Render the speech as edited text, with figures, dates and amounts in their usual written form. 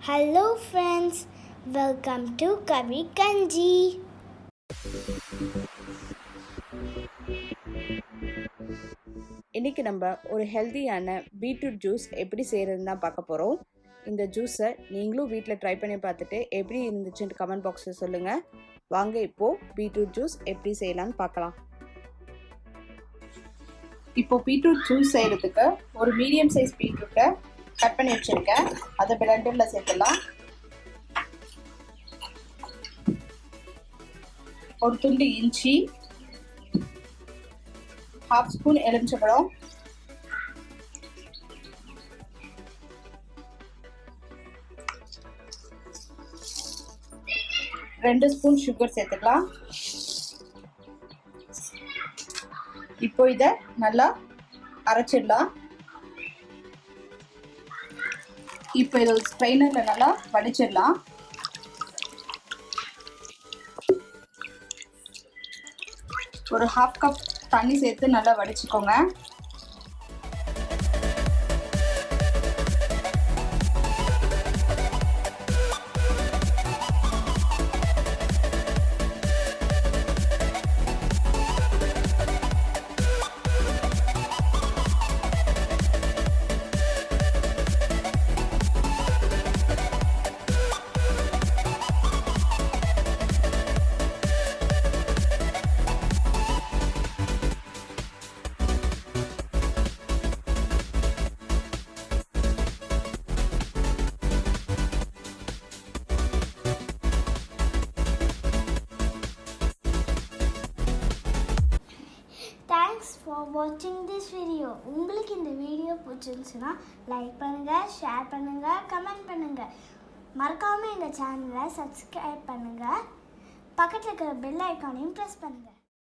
Hello friends, welcome to Karikanchi. இன்றைக்கி நம்ம ஒரு ஹெல்த்தியான பீட்ரூட் ஜூஸ் எப்படி செய்கிறதுன்னு தான் பார்க்க போகிறோம். இந்த ஜூஸை நீங்களும் வீட்டில் ட்ரை பண்ணி பார்த்துட்டு எப்படி இருந்துச்சுன்னு கமெண்ட் பாக்ஸில் சொல்லுங்கள். வாங்க இப்போது பீட்ரூட் ஜூஸ் எப்படி செய்யலான்னு பார்க்கலாம். இப்போது பீட்ரூட் ஜூஸ் செய்கிறதுக்கு ஒரு மீடியம் சைஸ் பீட்ரூட்டை கட் பண்ணி வச்சுருக்கேன். அதை பிளெண்டரில் சேர்த்துடலாம். ஒரு துண்டு இஞ்சி, 1/2 ஸ்பூன் எலுமிச்சம்பழம், ரெண்டு ஸ்பூன் சுகர் சேர்த்துக்கலாம். இப்போ இதை நல்லா அரைச்சிடலாம். இப்போ இதை ஸ்ட்ரைனரில் நல்லா வடிச்சிடலாம். ஒரு 1/2 கப் தண்ணி சேர்த்து நல்லா வடிச்சுக்கோங்க. Thanks for watching this video. உங்களுக்கு இந்த வீடியோ பிடிச்சிருந்துச்சுன்னா லைக் பண்ணுங்கள், ஷேர் பண்ணுங்கள், கமெண்ட் பண்ணுங்கள். மறக்காமல் எங்கள் சேனலை சப்ஸ்கிரைப் பண்ணுங்கள். பக்கத்தில் இருக்கிற பெல் ஐக்கானையும் ப்ரெஸ் பண்ணுங்கள்.